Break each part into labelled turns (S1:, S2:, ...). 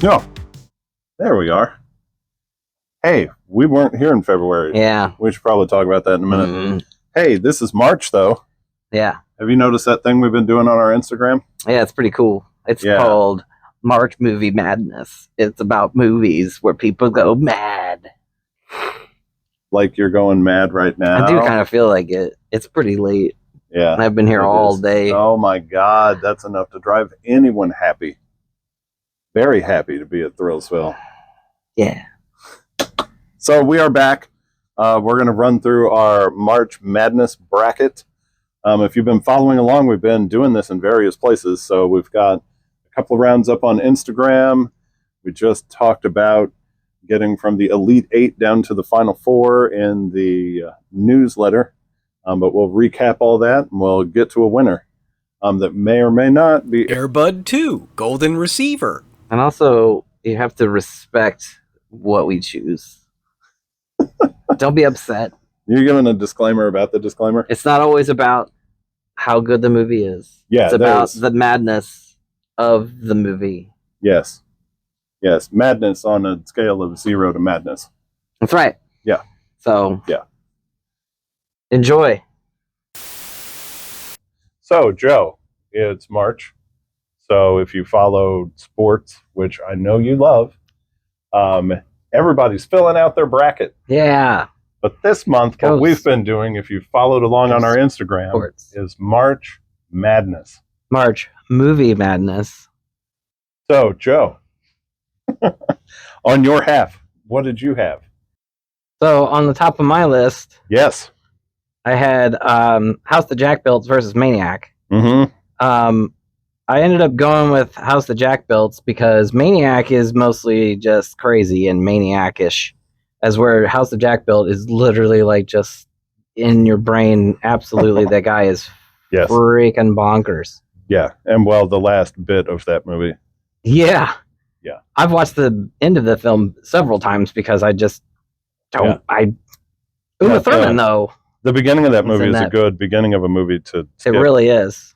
S1: No, there we are. Hey, we weren't here in February.
S2: Yeah.
S1: We should probably talk about that in a minute.
S2: Mm-hmm.
S1: Hey, this is March, though.
S2: Yeah.
S1: Have you noticed that thing we've been doing on our Instagram?
S2: Yeah, it's pretty cool. It's called March Movie Madness. It's about movies where people go mad.
S1: Like you're going mad right now?
S2: I do kind of feel like it. It's pretty late.
S1: Yeah.
S2: And I've been here all day.
S1: Oh, my God. That's enough to drive anyone happy. Very happy to be at Thrillsville.
S2: Yeah.
S1: So we are back. We're going to run through our March Madness bracket. If you've been following along, we've been doing this in various places. So we've got a couple of rounds up on Instagram. We just talked about getting from the Elite 8 down to the Final 4 in the newsletter. But we'll recap all that, and we'll get to a winner that may or may not be...
S3: Airbud 2, Golden Receiver.
S2: And also, you have to respect what we choose. Don't be upset.
S1: You're giving a disclaimer about the disclaimer?
S2: It's not always about how good the movie is.
S1: Yeah,
S2: it's about the madness of the movie.
S1: Yes. Yes, madness on a scale of 0 to madness.
S2: That's right.
S1: Yeah.
S2: So,
S1: yeah.
S2: Enjoy.
S1: So, Joe, it's March. So if you follow sports, which I know you love, everybody's filling out their bracket.
S2: Yeah.
S1: But this month, what we've been doing, if you followed along on our Instagram, is March Madness.
S2: March Movie Madness.
S1: So, Joe, on your half, what did you have?
S2: So, on the top of my list,
S1: yes,
S2: I had House the Jack Built versus Maniac.
S1: Mm-hmm.
S2: I ended up going with House the Jack Built because Maniac is mostly just crazy and maniac-ish, as where House the Jack Built is literally like just in your brain. Absolutely, that guy is freaking bonkers.
S1: Yeah, and well, the last bit of that movie.
S2: Yeah.
S1: Yeah.
S2: I've watched the end of the film several times because I just don't... Uma Thurman, though.
S1: The beginning of that movie is a good beginning of a movie to skip.
S2: It really is.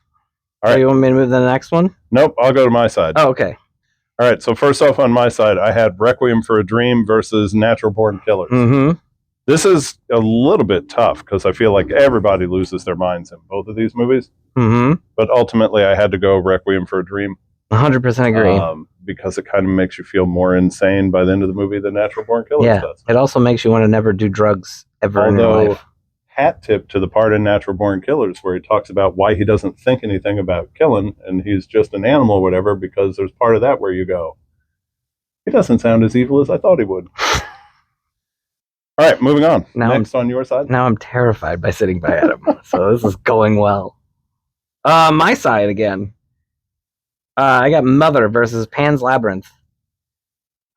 S1: All right.
S2: So you want me to move to the next one?
S1: Nope, I'll go to my side.
S2: Oh, okay.
S1: All right, so first off on my side, I had Requiem for a Dream versus Natural Born Killers.
S2: Mm-hmm.
S1: This is a little bit tough because I feel like everybody loses their minds in both of these movies.
S2: Mm-hmm.
S1: But ultimately, I had to go Requiem for a Dream.
S2: 100% agree.
S1: Because it kind of makes you feel more insane by the end of the movie than Natural Born Killers does.
S2: It also makes you want to never do drugs ever in your life.
S1: Hat tip to the part in Natural Born Killers where he talks about why he doesn't think anything about killing and he's just an animal or whatever, because there's part of that where you go, he doesn't sound as evil as I thought he would. All right, moving on. Next on your side.
S2: Now I'm terrified by sitting by Adam, so this is going well. My side again. I got Mother versus Pan's Labyrinth.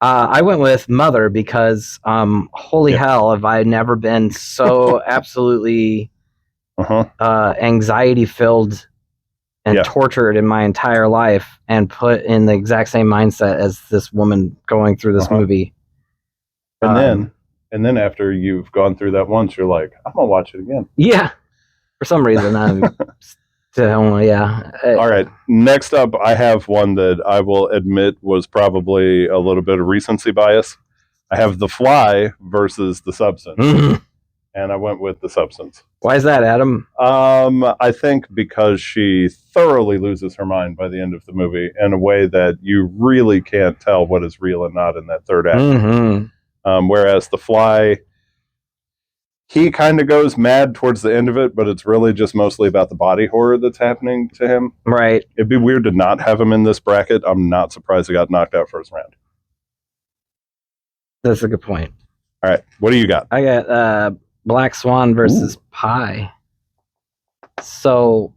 S2: I went with Mother because, holy hell, have I never been so absolutely anxiety-filled and tortured in my entire life and put in the exact same mindset as this woman going through this movie.
S1: And then after you've gone through that once, you're like, I'm going to watch it again.
S2: Yeah. For some reason, I'm... All
S1: right. Next up, I have one that I will admit was probably a little bit of recency bias. I have The Fly versus The Substance.
S2: Mm-hmm.
S1: And I went with The Substance.
S2: Why is that, Adam?
S1: I think because she thoroughly loses her mind by the end of the movie in a way that you really can't tell what is real and not in that third act.
S2: Mm-hmm.
S1: Whereas The Fly... he kind of goes mad towards the end of it, but it's really just mostly about the body horror that's happening to him.
S2: Right.
S1: It'd be weird to not have him in this bracket. I'm not surprised he got knocked out first round.
S2: That's a good point.
S1: All right. What do you got?
S2: I got Black Swan versus Pi. So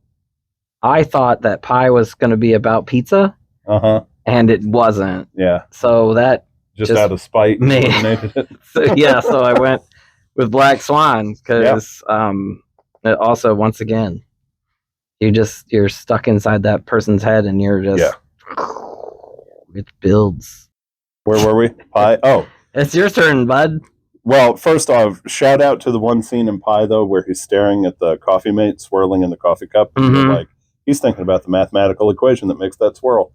S2: I thought that Pi was going to be about pizza. And it wasn't.
S1: Yeah.
S2: So that
S1: just out of spite eliminated it.
S2: So I went with Black Swan because it also, once again, you're stuck inside that person's head and you're just it builds.
S1: Where were we? Pi? Oh,
S2: it's your turn, bud.
S1: Well, first off, shout out to the one scene in Pi though where he's staring at the coffee mate swirling in the coffee cup. And you're like, he's thinking about the mathematical equation that makes that swirl.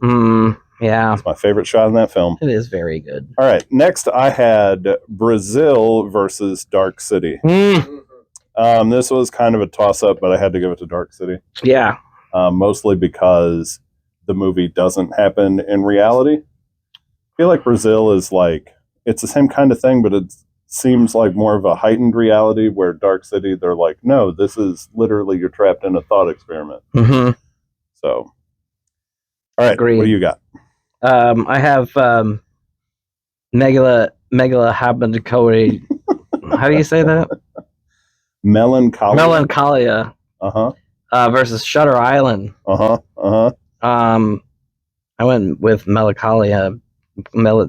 S2: Yeah,
S1: It's my favorite shot in that film.
S2: it is very good.
S1: All right, next I had Brazil versus Dark City. This was kind of a toss-up, but I had to give it to Dark City.
S2: Yeah.
S1: Mostly because the movie doesn't happen in reality. I feel like Brazil is like, it's the same kind of thing, but it seems like more of a heightened reality, where Dark City, they're like, no, this is literally, you're trapped in a thought experiment.
S2: Mm-hmm.
S1: So, all right,
S2: Agreed.
S1: what do you got?
S2: I have Megalahabandakori. How do you say that? Melancholia.
S1: Uh-huh.
S2: Versus Shutter Island.
S1: Uh-huh. Uh-huh.
S2: I went with Melancholia.
S1: Uh-huh.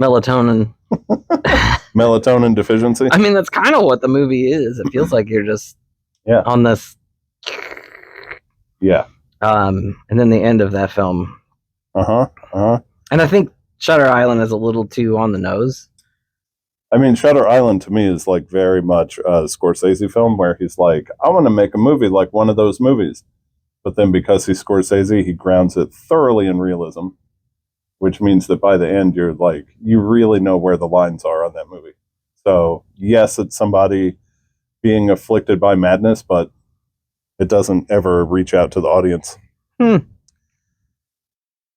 S2: Melatonin.
S1: Melatonin deficiency.
S2: I mean, that's kind of what the movie is. It feels like you're just on this.
S1: Yeah.
S2: And then the end of that film.
S1: Uh-huh. Uh-huh.
S2: And I think Shutter Island is a little too on the nose.
S1: I mean, Shutter Island to me is like very much a Scorsese film, where he's like, I want to make a movie like one of those movies. But then because he's Scorsese, he grounds it thoroughly in realism, which means that by the end, you're like, you really know where the lines are on that movie. So yes, it's somebody being afflicted by madness, but it doesn't ever reach out to the audience.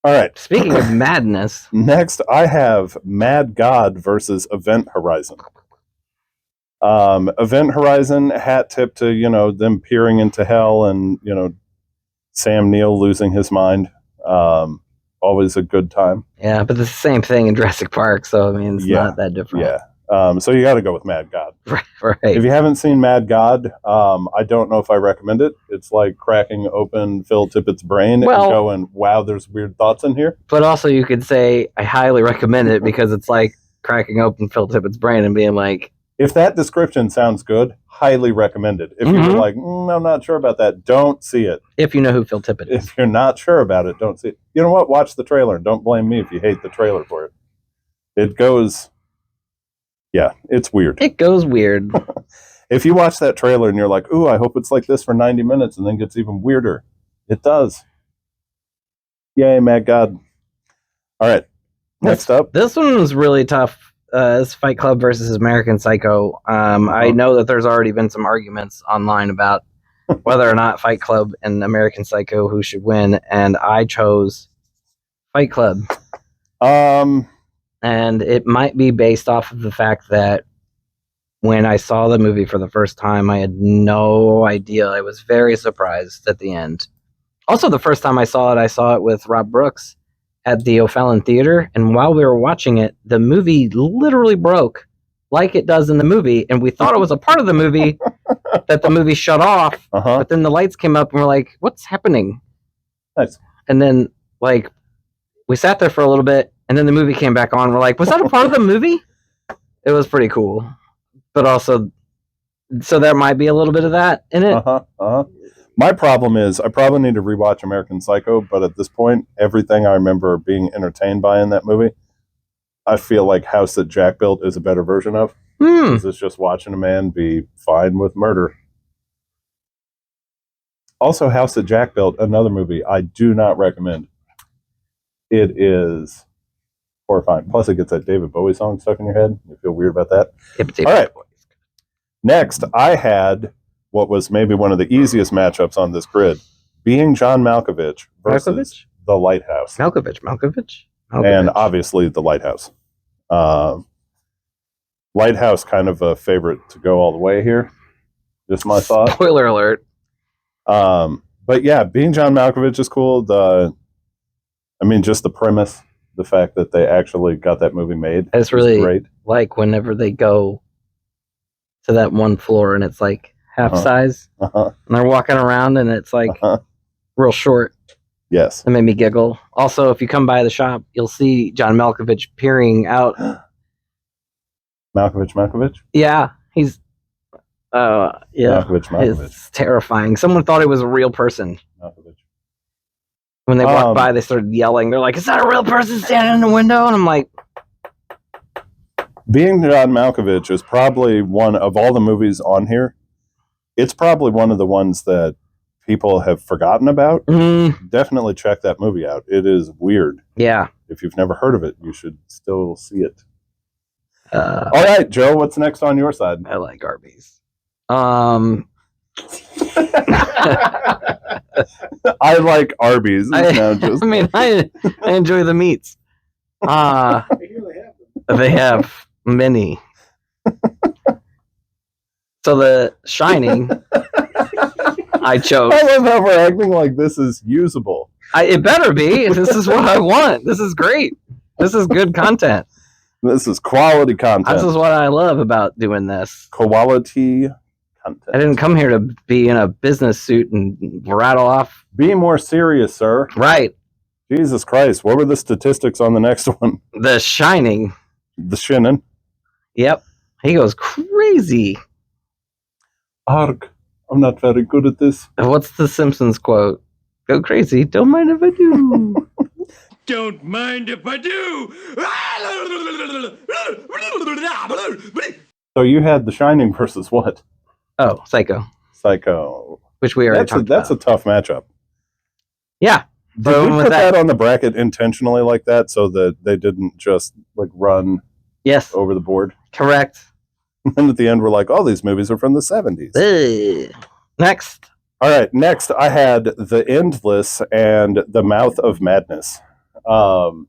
S1: All right.
S2: Speaking of madness.
S1: Next, I have Mad God versus Event Horizon. Event Horizon, hat tip to, them peering into hell and, Sam Neill losing his mind. Always a good time.
S2: Yeah, but it's the same thing in Jurassic Park, so I mean, it's not that different.
S1: Yeah. So you got to go with Mad God.
S2: Right.
S1: If you haven't seen Mad God, I don't know if I recommend it. It's like cracking open Phil Tippett's brain and going, wow, there's weird thoughts in here.
S2: But also you could say I highly recommend it because it's like cracking open Phil Tippett's brain and being like...
S1: If that description sounds good, highly recommend it. If you're like, I'm not sure about that, don't see it.
S2: If you know who Phil Tippett is.
S1: If you're not sure about it, don't see it. You know what? Watch the trailer and don't blame me if you hate the trailer for it. It goes... Yeah, it's weird.
S2: It goes weird.
S1: If you watch that trailer and you're like, ooh, I hope it's like this for 90 minutes and then gets even weirder. It does. Yay, Mad God. All right. Next up.
S2: This one was really tough. It's Fight Club versus American Psycho. I know that there's already been some arguments online about whether or not Fight Club and American Psycho, who should win, and I chose Fight Club. And it might be based off of the fact that when I saw the movie for the first time, I had no idea. I was very surprised at the end. Also, the first time I saw it with Rob Brooks at the O'Fallon Theater. And while we were watching it, the movie literally broke like it does in the movie. And we thought it was a part of the movie that the movie shut off. But then the lights came up and we're like, what's happening?
S1: Nice.
S2: And then, we sat there for a little bit. And then the movie came back on. We're like, was that a part of the movie? It was pretty cool. But also, so there might be a little bit of that in it.
S1: My problem is I probably need to rewatch American Psycho, but at this point, everything I remember being entertained by in that movie, I feel like House That Jack Built is a better version of. Because it's just watching a man be fine with murder. Also, House That Jack Built, another movie I do not recommend. It is... horrifying. Plus, it gets that David Bowie song stuck in your head. You feel weird about that. All right. Next, I had what was maybe one of the easiest matchups on this grid, Being John Malkovich versus The Lighthouse.
S2: Malkovich.
S1: And obviously, The Lighthouse. Lighthouse kind of a favorite to go all the way here. Just my thought.
S2: Spoiler alert.
S1: But yeah, Being John Malkovich is cool. Just the premise. The fact that they actually got that movie made
S2: is really great. Like whenever they go to that one floor and it's like half size, and they're walking around and it's like real short.
S1: Yes,
S2: it made me giggle. Also, if you come by the shop, you'll see John Malkovich peering out.
S1: Malkovich.
S2: Yeah, he's. Yeah,
S1: Malkovich.
S2: It's terrifying. Someone thought he was a real person.
S1: Malkovich.
S2: When they walked by, they started yelling. They're like, is that a real person standing in the window? And I'm like...
S1: Being John Malkovich is probably one of all the movies on here. It's probably one of the ones that people have forgotten about,
S2: Mm,
S1: definitely check that movie out. It is weird.
S2: yeah.
S1: If you've never heard of it, you should still see it.
S2: All
S1: All right, Joe, what's next on your side?
S2: I like Arby's.
S1: I like Arby's.
S2: I mean, I enjoy the meats. They have many. So The Shining, I chose.
S1: I love how we're acting like this is usable.
S2: It better be. This is what I want. This is great. This is good content.
S1: This is quality content.
S2: This is what I love about doing this.
S1: Quality content.
S2: I didn't come here to be in a business suit and rattle off.
S1: Be more serious, sir.
S2: Right.
S1: Jesus Christ. What were the statistics on the next one?
S2: The Shining.
S1: The Shinnin.
S2: Yep. He goes crazy.
S1: Arg. I'm not very good at this.
S2: What's the Simpsons quote? Go crazy. Don't mind if I do.
S3: Don't mind if I do.
S1: So you had The Shining versus what?
S2: Oh, Psycho.
S1: Psycho.
S2: Which we already talked
S1: That's
S2: about.
S1: a tough matchup.
S2: Yeah.
S1: Did we put that on the bracket intentionally like that so that they didn't just like run
S2: Yes.
S1: over the board?
S2: Correct.
S1: And at the end, we're like, oh, these movies are from the 70s.
S2: Ugh. Next.
S1: All right, next I had The Endless and The Mouth of Madness. Mouth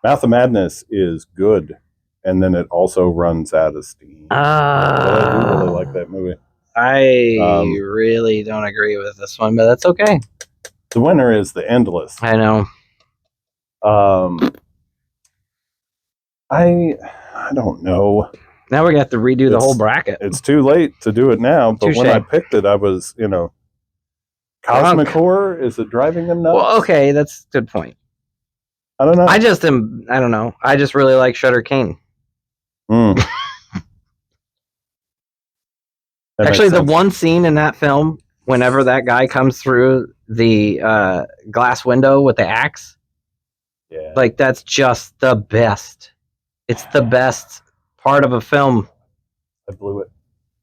S1: of Madness is good, and then it also runs out of steam. I do really like that movie.
S2: I really don't agree with this one, but that's okay.
S1: The winner is The Endless.
S2: I know.
S1: I don't know.
S2: Now we're going to have to redo the whole bracket.
S1: It's too late to do it now, but when I picked it, I was, Cosmic Horror, is it driving them nuts?
S2: Well, okay, that's a good point.
S1: I don't know.
S2: I don't know. I just really like Shutter Kane. Actually, the one scene in that film, whenever that guy comes through the glass window with the axe, like that's just the best. It's the best part of a film.
S1: I blew it.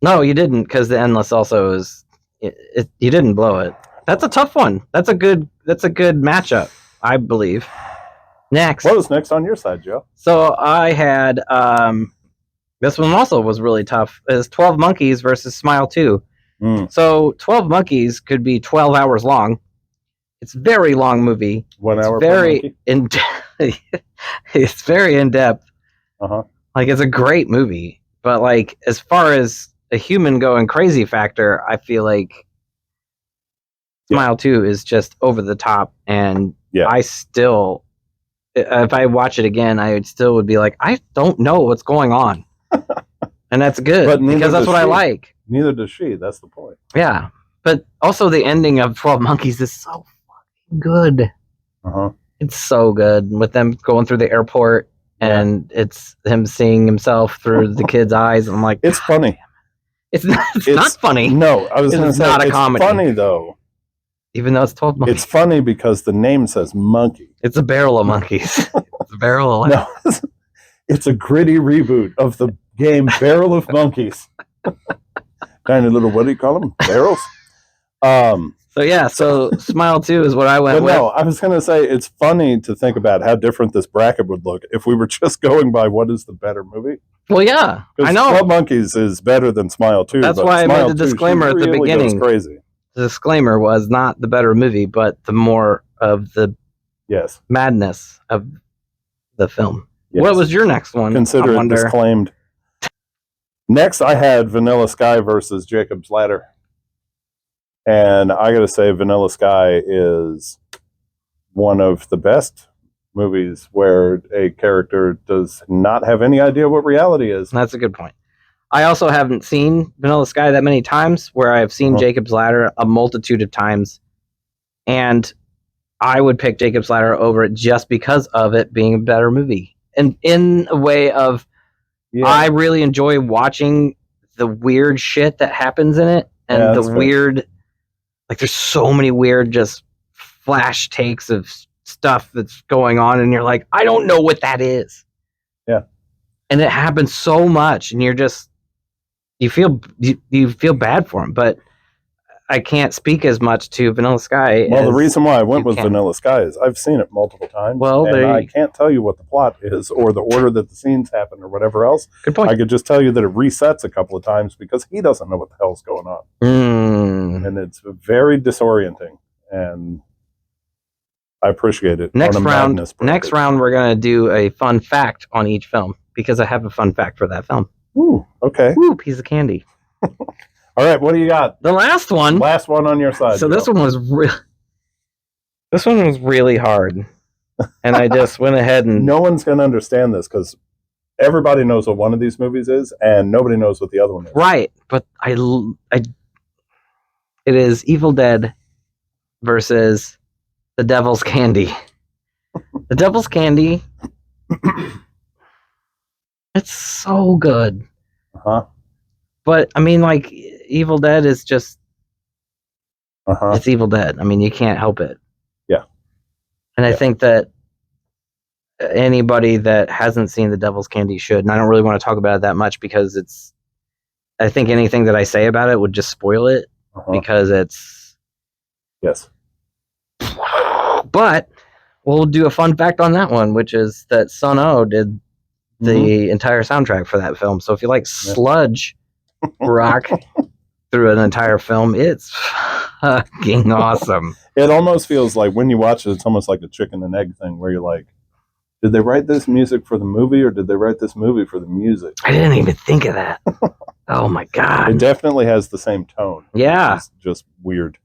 S2: No, you didn't, because The Endless also is. You didn't blow it. That's a tough one. That's a good matchup, I believe. Next.
S1: What was next on your side, Joe?
S2: So I had this one also was really tough. It's 12 Monkeys versus Smile 2. So 12 Monkeys could be 12 hours long. It's a very long movie.
S1: 1 hour.
S2: Very it's very in depth. Like it's a great movie, but like as far as a human going crazy factor, I feel like Smile 2 is just over the top, and I still, if I watch it again, I still would be like, I don't know what's going on. And that's good, because that's what I like.
S1: Neither does she. That's the point.
S2: Yeah. But also the ending of 12 Monkeys is so fucking good. It's so good with them going through the airport and it's him seeing himself through the kid's eyes. I'm like,
S1: it's funny.
S2: It's not funny.
S1: No, I was going to say
S2: not a
S1: it's
S2: comedy.
S1: Funny though.
S2: Even though it's 12 monkeys.
S1: It's funny because the name says monkey.
S2: It's a barrel of monkeys. It's a barrel of
S1: No, it's a gritty reboot of the game Barrel of Monkeys. Tiny little, what do you call them? Barrels?
S2: So Smile 2 is what I went with.
S1: No, I was going to say it's funny to think about how different this bracket would look if we were just going by what is the better movie.
S2: Well, yeah, I know.
S1: 12 Monkeys is better than Smile 2.
S2: That's why I made the disclaimer at the beginning.
S1: Crazy.
S2: The disclaimer was not the better movie, but the more of the madness of the film. Yes. What was your next one?
S1: Consider it disclaimed. Next, I had Vanilla Sky versus Jacob's Ladder. And I got to say, Vanilla Sky is one of the best movies where a character does not have any idea what reality is.
S2: That's a good point. I also haven't seen Vanilla Sky that many times, where I've seen Jacob's Ladder a multitude of times. And I would pick Jacob's Ladder over it just because of it being a better movie. And in a way of, I really enjoy watching the weird shit that happens in it. And the weird, like there's so many weird just flash takes of stuff that's going on. And you're like, I don't know what that is.
S1: Yeah.
S2: And it happens so much. And you're just, you feel bad for him. But I can't speak as much to Vanilla Sky.
S1: Well, the reason why I went
S2: you
S1: with
S2: can.
S1: Vanilla Sky is I've seen it multiple times,
S2: Well,
S1: and
S2: there
S1: I
S2: you-
S1: can't tell you what the plot is or the order that the scenes happen or whatever else.
S2: Good point.
S1: I could just tell you that it resets a couple of times because he doesn't know what the hell's going on. And it's very disorienting, and I appreciate it.
S2: Next
S1: on a
S2: round,
S1: madness bracket.
S2: next round, we're gonna do a fun fact on each film because I have a fun fact for that film.
S1: Ooh, okay.
S2: Woo, piece of candy.
S1: All right, what do you got?
S2: The last one.
S1: Last one on your side.
S2: So
S1: Joe.
S2: this one was really hard, and I just went ahead and
S1: No one's going to understand this because everybody knows what one of these movies is, and nobody knows what the other one is.
S2: right, but it is Evil Dead versus The Devil's Candy. The Devil's Candy. It's so good.
S1: Uh-huh.
S2: But I mean, like, Evil Dead is just
S1: Uh-huh.
S2: it's Evil Dead. I mean, you can't help it.
S1: Yeah.
S2: And I
S1: Yeah.
S2: think that anybody that hasn't seen The Devil's Candy should. And I don't really want to talk about it that much because I think anything that I say about it would just spoil it
S1: Uh-huh.
S2: because it's.
S1: Yes.
S2: But we'll do a fun fact on that one, which is that Sun O did the entire soundtrack for that film. So if you like sludge rock through an entire film, it's fucking awesome.
S1: It almost feels like when you watch it, it's almost like a chicken and egg thing where you're like, did they write this music for the movie or did they write this movie for the music?
S2: I didn't even think of that. Oh my
S1: It
S2: god.
S1: definitely has the same tone.
S2: Yeah.
S1: It's just weird.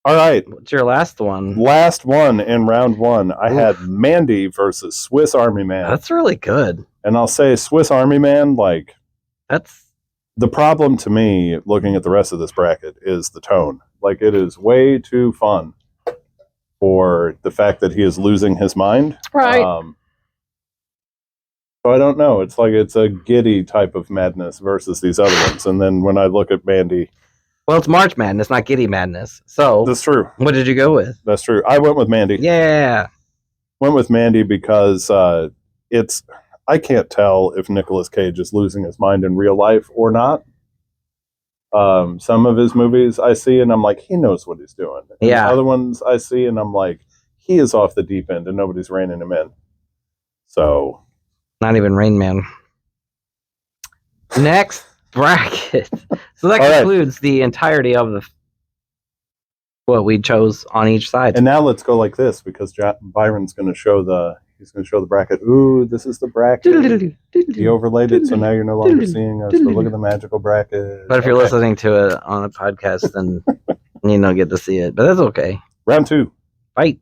S1: All right.
S2: What's your last one?
S1: Last one in round one. I had Mandy versus Swiss Army Man.
S2: That's really good.
S1: And I'll say Swiss Army Man, like,
S2: That's
S1: the problem to me, looking at the rest of this bracket, is the tone. Like, it is way too fun for the fact that he is losing his mind.
S2: right.
S1: So I don't know. It's like it's a giddy type of madness versus these other ones. And then when I look at Mandy,
S2: Well, it's March Madness, not Giddy Madness. So
S1: that's true.
S2: what did you go with?
S1: That's true. I went with Mandy.
S2: Yeah.
S1: Went with Mandy because I can't tell if Nicolas Cage is losing his mind in real life or not. Some of his movies I see and I'm like, he knows what he's doing. And
S2: Yeah.
S1: Other ones I see and I'm like, he is off the deep end and nobody's reining him in. So
S2: Not even Rain Man. Next bracket. So that
S1: All right.
S2: concludes the entirety of what we chose on each side.
S1: and now let's go like this because Byron's going to show the bracket. Ooh, this is the bracket. He overlaid it, so now you're no longer seeing us. But look at the magical bracket.
S2: But if you're
S1: Okay.
S2: listening to it on a podcast, then you don't get to see it. But that's okay.
S1: Round two.
S2: Fight.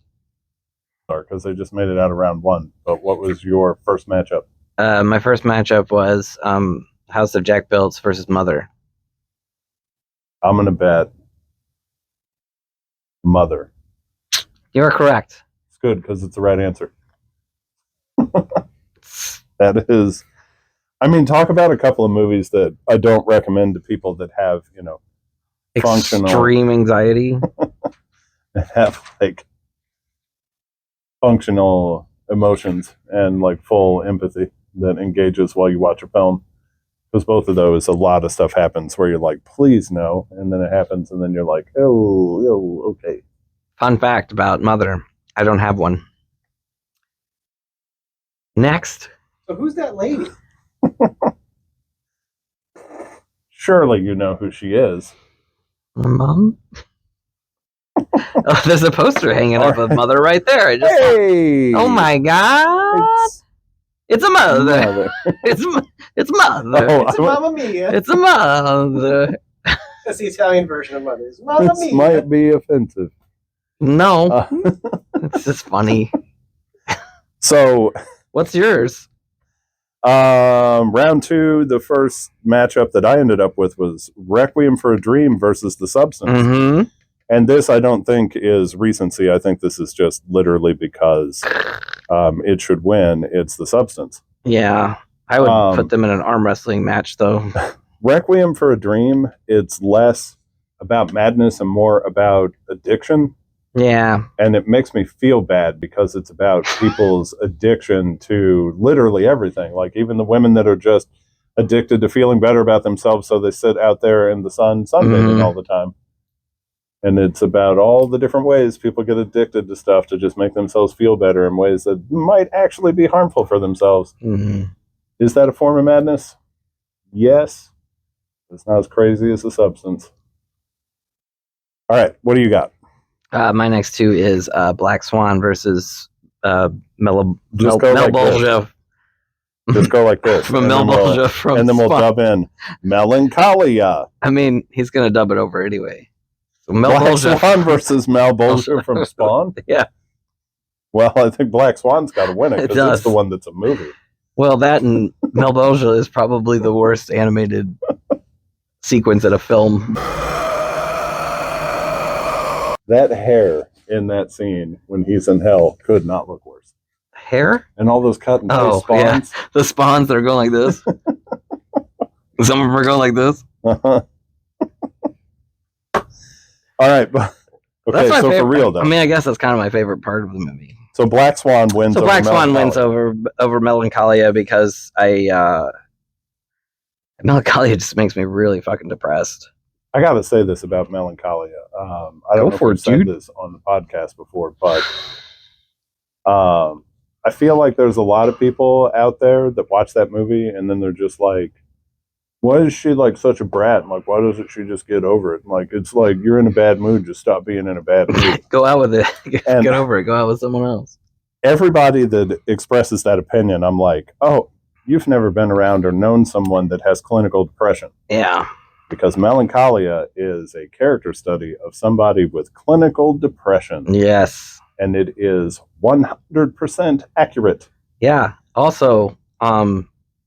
S1: Because they just made it out of round one. But what was your first matchup?
S2: My first matchup was House of Jack Biltz versus Mother.
S1: I'm going to bet Mother.
S2: You're correct.
S1: It's good because it's the right answer. That is, I mean, talk about a couple of movies that I don't recommend to people that have, functional.
S2: Extreme anxiety.
S1: that have like functional emotions and like full empathy that engages while you watch a film. Because both of those, a lot of stuff happens where you're like, please no. And then it happens and then you're like, oh, okay.
S2: Fun fact about Mother. I don't have one. Next.
S4: So who's that lady?
S1: Surely you know who she is.
S2: Mom? Oh, there's a poster hanging up of Mother right there. I just
S1: Hey!
S2: Oh my god! It's a mother.
S1: Mother.
S2: It's mother.
S1: Oh,
S4: It's Mamma Mia.
S2: It's a mother.
S4: That's the Italian version of Mother's. Mamma
S1: this
S4: Mia.
S1: might be offensive.
S2: No, it's just funny.
S1: So,
S2: What's yours?
S1: round two, the first matchup that I ended up with was Requiem for a Dream versus The Substance.
S2: Mm-hmm.
S1: And this, I don't think, is recency. I think this is just literally because it should win. It's The Substance.
S2: Yeah, I would
S1: Um,
S2: put them in an arm wrestling match, though.
S1: Requiem for a Dream, it's less about madness and more about addiction.
S2: Yeah,
S1: And it makes me feel bad because it's about people's addiction to literally everything. Like even the women that are just addicted to feeling better about themselves, so they sit out there in the sun sunbathing
S2: Mhm.
S1: all the time. And it's about all the different ways people get addicted to stuff to just make themselves feel better in ways that might actually be harmful for themselves.
S2: Mhm.
S1: Is that a form of madness? Yes. It's not as crazy as the substance. All right, what do you got?
S2: My next two is Black Swan versus Mel
S1: Just go like this.
S2: Bolgia.
S1: Just go like this.
S2: From Mel Bolgia from
S1: and then we'll
S2: Spawn.
S1: dub in Melancholia.
S2: I mean, he's gonna dub it over anyway. So Mel
S1: Black
S2: Bolgia.
S1: Swan versus Mel Bolgia from Spawn?
S2: Yeah.
S1: Well, I think Black Swan's got to win it
S2: It
S1: because
S2: does.
S1: it's the one that's a movie.
S2: Well, that and Mel Bolgia is probably the worst animated sequence in a film.
S1: That hair in that scene when he's in hell could not look worse.
S2: Hair?
S1: And all those cut and paste
S2: Oh,
S1: spawns.
S2: yeah. The spawns that are going like this. Some of them are going like this.
S1: Uh-huh. All right. Okay, so for real, though.
S2: I mean, I guess that's kind of my favorite part of the movie.
S1: So Black Swan wins
S2: So
S1: over
S2: Black Swan wins
S1: Melancholia.
S2: over Melancholia because Melancholia just makes me really fucking depressed.
S1: I got to say this about Melancholia. I don't know if
S2: for
S1: we've
S2: it,
S1: said
S2: dude.
S1: this on the podcast before, but I feel like there's a lot of people out there that watch that movie and then they're just like, why is she like such a brat? Like, why doesn't she just get over it? Like, it's like, you're in a bad mood, just stop being in a bad mood.
S2: Go out with it.
S1: And-
S2: Get over it. Go out with someone else.
S1: Everybody that expresses that opinion, I'm like, oh, you've never been around or known someone that has clinical depression.
S2: Yeah.
S1: Because Melancholia is a character study of somebody with clinical depression.
S2: Yes.
S1: And it is 100% accurate.
S2: Yeah. Also,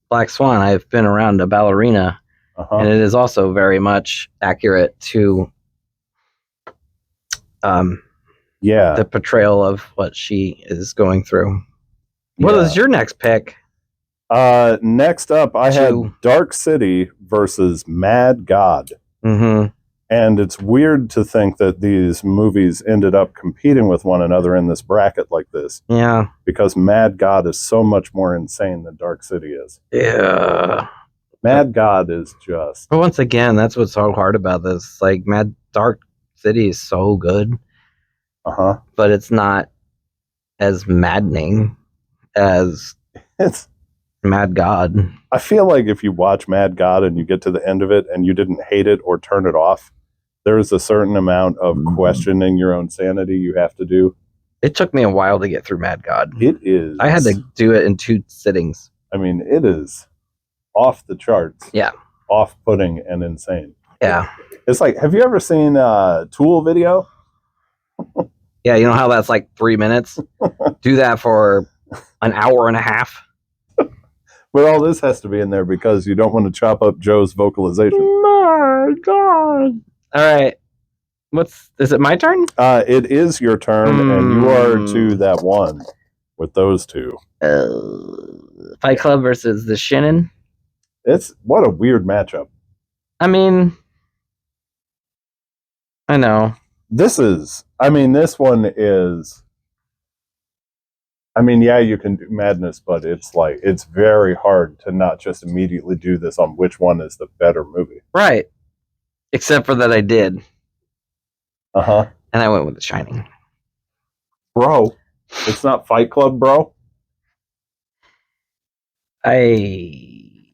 S2: Black Swan, I've been around a ballerina,
S1: Uh-huh.
S2: and it is also very much accurate to
S1: Yeah.
S2: the portrayal of what she is going through. What is your next pick?
S1: Next up, I had
S2: Two.
S1: Dark City versus Mad God.
S2: Mm-hmm.
S1: And it's weird to think that these movies ended up competing with one another in this bracket like this,
S2: Yeah.
S1: because Mad God is so much more insane than Dark City is.
S2: Yeah.
S1: Mad God is just...
S2: But once again, that's what's so hard about this. Like, Dark City is so good,
S1: Uh-huh.
S2: but it's not as maddening as
S1: It's...
S2: Mad God.
S1: I feel like if you watch Mad God and you get to the end of it and you didn't hate it or turn it off, there's a certain amount of questioning your own sanity you have to do.
S2: It took me a while to get through Mad God.
S1: It is...
S2: I had to do it in 2 sittings.
S1: I mean, it is off the charts.
S2: Yeah.
S1: Off-putting and insane.
S2: Yeah.
S1: It's like, have you ever seen Tool video?
S2: Yeah, you know how that's like 3 minutes? Do that for an hour and a half.
S1: But all this has to be in there because you don't want to chop up Joe's vocalization.
S2: My God. All right. Is it my turn?
S1: It is your turn, and you are to that one with those two.
S2: Fight Club versus The Shinnin.
S1: What a weird matchup.
S2: I mean, I know.
S1: This one is... yeah, you can do Madness, but it's very hard to not just immediately do this on which one is the better movie.
S2: Right. Except for that I did.
S1: Uh-huh.
S2: And I went with The Shining.
S1: Bro, it's not Fight Club, bro.
S2: I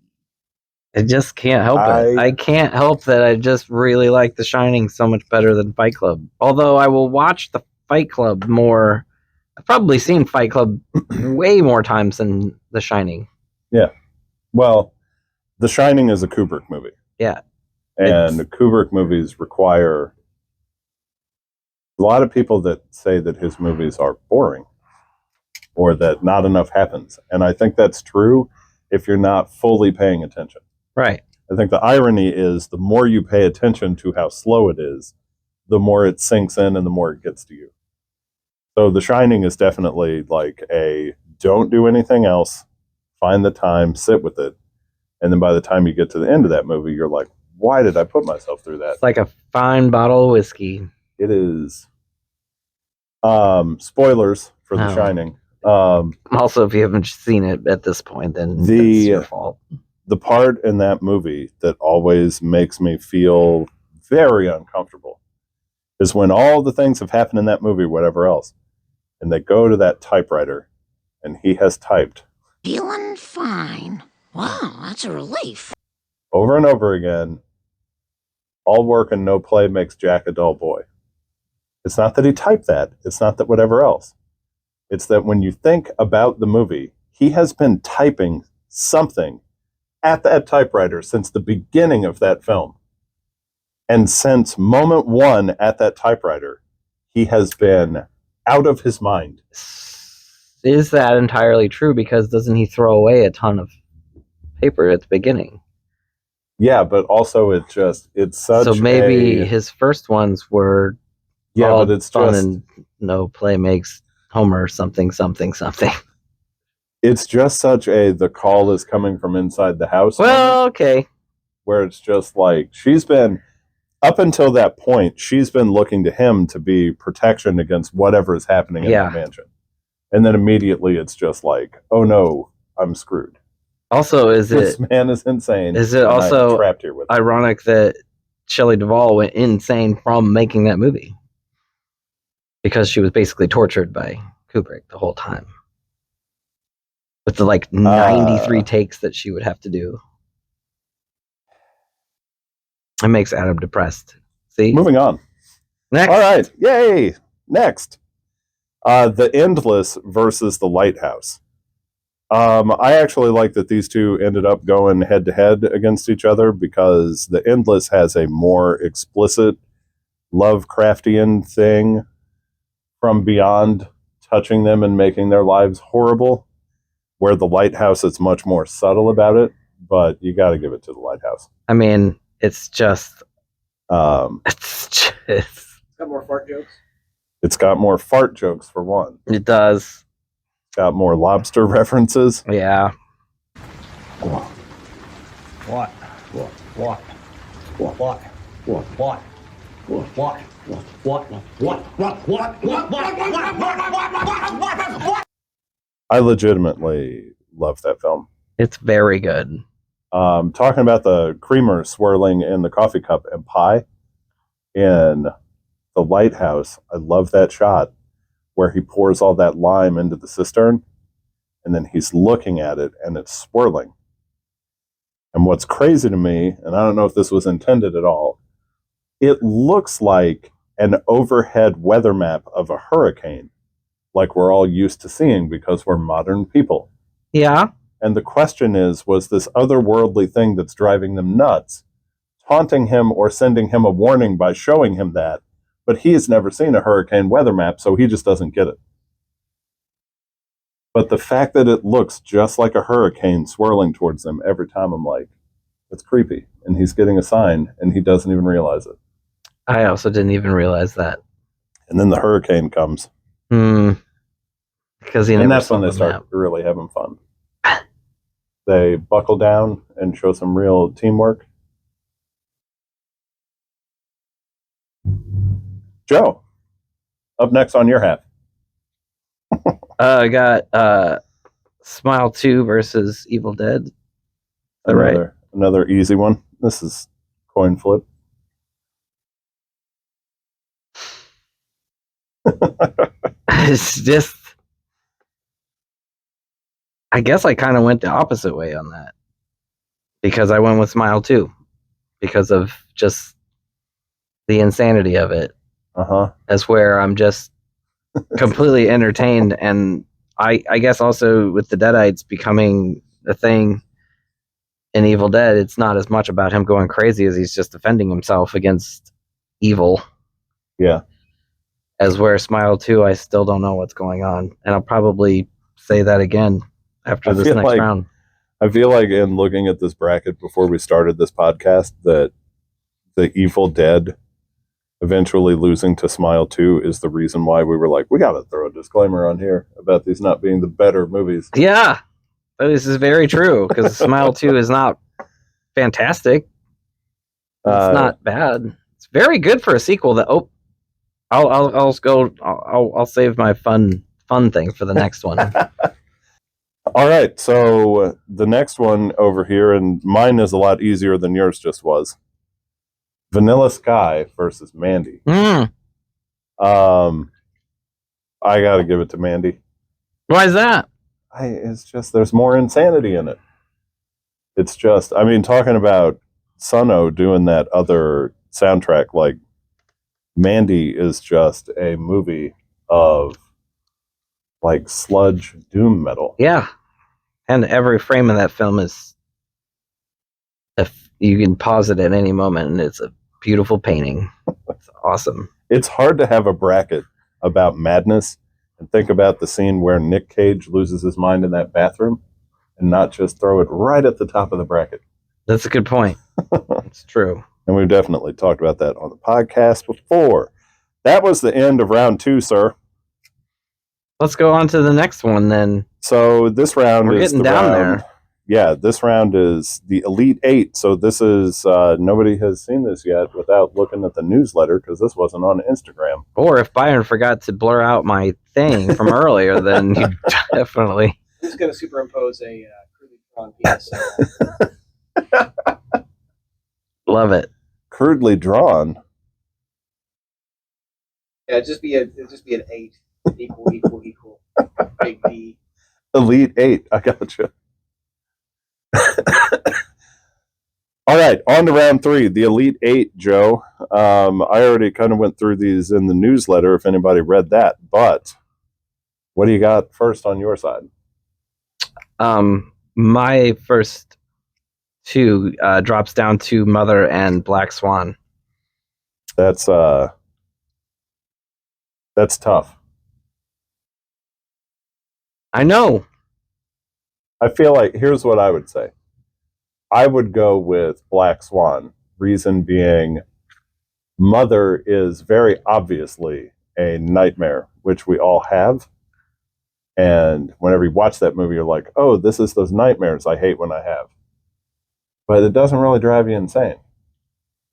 S2: just can't help it. I can't help that I just really like The Shining so much better than Fight Club. Although I will watch the Fight Club more. I've probably seen Fight Club way more times than The Shining.
S1: Yeah. Well, The Shining is a Kubrick movie.
S2: Yeah.
S1: And Kubrick movies require... A lot of people that say that his movies are boring or that not enough happens. And I think that's true if you're not fully paying attention.
S2: Right.
S1: I think the irony is the more you pay attention to how slow it is, the more it sinks in and the more it gets to you. So The Shining is definitely like a don't do anything else, find the time, sit with it. And then by the time you get to the end of that movie, you're like, why did I put myself through that?
S2: It's like a fine bottle of whiskey.
S1: It is. Spoilers for The
S2: Oh.
S1: Shining.
S2: Also, if you haven't seen it at this point, then it's your fault.
S1: the part in that movie that always makes me feel very uncomfortable is when all the things have happened in that movie, whatever else, and they go to that typewriter and he has typed
S5: Feeling fine. Wow, that's a relief.
S1: over and over again, all work and no play makes Jack a dull boy. It's not that he typed that. It's not that whatever else. It's that when you think about the movie, he has been typing something at that typewriter since the beginning of that film. And since moment one at that typewriter, he has been out of his mind.
S2: Is that entirely true? Because doesn't he throw away a ton of paper at the beginning?
S1: Yeah, but also it's such
S2: so maybe his first ones were all
S1: but it's
S2: fun
S1: just
S2: and no play makes Homer something.
S1: it's just such the call is coming from inside the house.
S2: Well, okay.
S1: Where it's just like she's been up until that point, she's been looking to him to be protection against whatever is happening in the mansion. And then immediately it's just like, oh no, I'm screwed.
S2: Also,
S1: This man is insane.
S2: Is it also
S1: trapped here with
S2: ironic that Shelley Duvall went insane from making that movie? Because she was basically tortured by Kubrick the whole time. With the 93 takes that she would have to do. It makes Adam depressed. See?
S1: Moving on.
S2: Next.
S1: All right. Yay. Next. The Endless versus the Lighthouse. I actually like that these two ended up going head to head against each other because The Endless has a more explicit Lovecraftian thing from beyond touching them and making their lives horrible, where The Lighthouse is much more subtle about it, but you got to give it to The Lighthouse.
S2: I mean, it's just...
S4: It's got more fart jokes.
S1: It's got more fart jokes, for one.
S2: It does.
S1: It's got more lobster references.
S2: Yeah.
S1: I legitimately love that film.
S2: It's very good.
S1: Talking about the creamer swirling in the coffee cup and pie in The Lighthouse, I love that shot where he pours all that lime into the cistern and then he's looking at it and it's swirling. And what's crazy to me, and I don't know if this was intended at all, it looks like an overhead weather map of a hurricane, like we're all used to seeing because we're modern people.
S2: Yeah.
S1: And the question is, was this otherworldly thing that's driving them nuts taunting him or sending him a warning by showing him that? But he's never seen a hurricane weather map, so he just doesn't get it. But the fact that it looks just like a hurricane swirling towards them every time, I'm like, it's creepy. And he's getting a sign, and he doesn't even realize it.
S2: I also didn't even realize that.
S1: And then the hurricane comes.
S2: Because he never
S1: and that's
S2: saw
S1: when they
S2: the
S1: start
S2: map.
S1: really having fun. They buckle down and show some real teamwork. Joe, up next on your half.
S2: I got Smile 2 versus Evil Dead.
S1: Another easy one. This is coin flip.
S2: It's just... I guess I kind of went the opposite way on that. Because I went with Smile 2. Because of just the insanity of it. That's where I'm just completely entertained. And I guess also with the Deadites becoming a thing in Evil Dead, it's not as much about him going crazy as he's just defending himself against evil.
S1: Yeah.
S2: As where Smile 2, I still don't know what's going on. And I'll probably say that again after this next round.
S1: I feel like in looking at this bracket before we started this podcast that the Evil Dead eventually losing to Smile 2 is the reason why we were like, we got to throw a disclaimer on here about these not being the better movies.
S2: Yeah, this is very true because Smile 2 is not fantastic. It's not bad. It's very good for a sequel. That I'll save my fun thing for the next one.
S1: All right, so the next one over here, and mine is a lot easier than yours just was. Vanilla Sky versus Mandy.
S2: Mm.
S1: I got to give it to Mandy.
S2: Why is that?
S1: It's just there's more insanity in it. It's just, I mean, talking about Sunno doing that other soundtrack, like Mandy is just a movie of like sludge doom metal.
S2: Yeah. And every frame of that film is, if you can pause it at any moment, and it's a beautiful painting. It's awesome.
S1: It's hard to have a bracket about madness and think about the scene where Nick Cage loses his mind in that bathroom and not just throw it right at the top of the bracket.
S2: That's a good point. It's true.
S1: And we've definitely talked about that on the podcast before. That was the end of round 2, sir.
S2: Let's go on to the next one then.
S1: So this round
S2: We're
S1: is
S2: getting
S1: the
S2: down
S1: round.
S2: there.
S1: Yeah, this round is the Elite 8. So this is, nobody has seen this yet without looking at the newsletter because this wasn't on Instagram.
S2: Or if Byron forgot to blur out my thing from earlier, then you definitely.
S4: I'm just going to superimpose a crudely drawn penis.
S2: Love it.
S1: Crudely drawn.
S4: Yeah, it'd just be an 8. Equal. Big D.
S1: Elite 8. I gotcha. All right, on to round 3, the Elite 8, Joe. I already kind of went through these in the newsletter if anybody read that, but what do you got first on your side?
S2: My first 2 drops down to Mother and Black Swan.
S1: That's tough.
S2: I know.
S1: I feel like, here's what I would say. I would go with Black Swan. Reason being, Mother is very obviously a nightmare, which we all have. And whenever you watch that movie, you're like, oh, this is those nightmares I hate when I have. But it doesn't really drive you insane.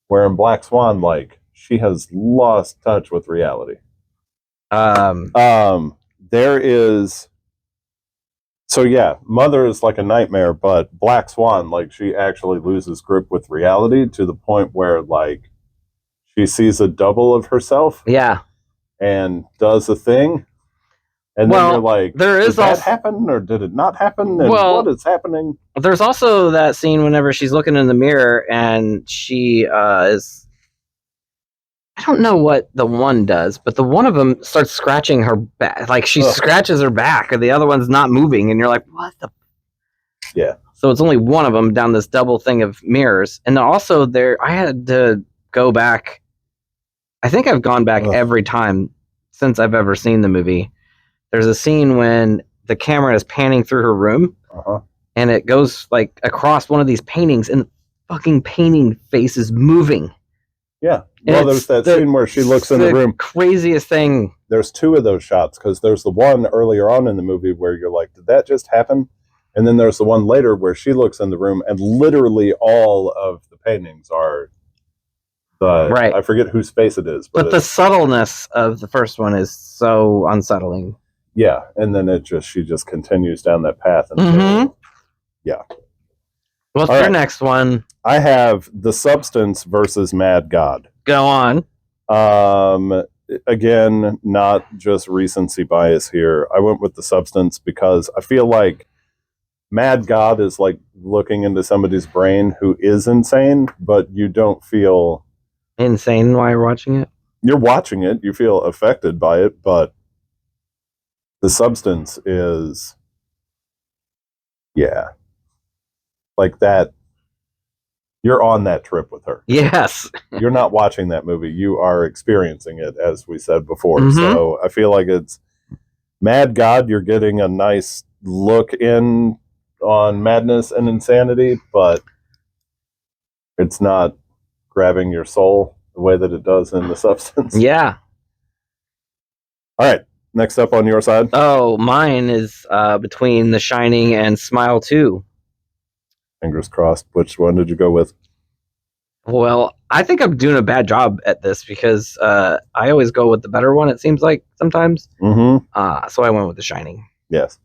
S1: Where in Black Swan, like, she has lost touch with reality. There is... So yeah, Mother is like a nightmare, but Black Swan, like, she actually loses grip with reality to the point where, like, she sees a double of herself.
S2: Yeah.
S1: And does a thing. And then you're like, did that happen or did it not happen? And what is happening?
S2: There's also that scene whenever she's looking in the mirror and she is... I don't know what the one does, but the one of them starts scratching her back. Like, she scratches her back, and the other one's not moving, and you're like, what the...
S1: Yeah.
S2: So it's only one of them down this double thing of mirrors. And also, I had to go back. I think I've gone back every time since I've ever seen the movie. There's a scene when the camera is panning through her room, and it goes, like, across one of these paintings, and the fucking painting face is moving.
S1: Yeah. Well, there's that scene where she looks in the room.
S2: Craziest thing.
S1: There's 2 of those shots, because there's the one earlier on in the movie where you're like, did that just happen? And then there's the one later where she looks in the room, and literally all of the paintings are
S2: right.
S1: I forget whose face it is.
S2: But the subtleness of the first one is so unsettling.
S1: Yeah, and then she just continues down that path. And yeah.
S2: What's your next one?
S1: I have The Substance versus Mad God.
S2: Go on.
S1: Again, not just recency bias here. I went with The Substance because I feel like Mad God is like looking into somebody's brain who is insane, but you don't feel
S2: insane while you're watching it.
S1: You're watching it, you feel affected by it, but The Substance is, yeah, like that. You're on that trip with her.
S2: Yes.
S1: You're not watching that movie. You are experiencing it, as we said before. So I feel like it's Mad God. You're getting a nice look in on madness and insanity, but it's not grabbing your soul the way that it does in The Substance.
S2: Yeah.
S1: All right. Next up on your side.
S2: Oh, mine is between The Shining and Smile 2.
S1: Fingers crossed. Which one did you go with?
S2: Well, I think I'm doing a bad job at this because I always go with the better one, it seems like, sometimes. So I went with The Shining.
S1: Yes,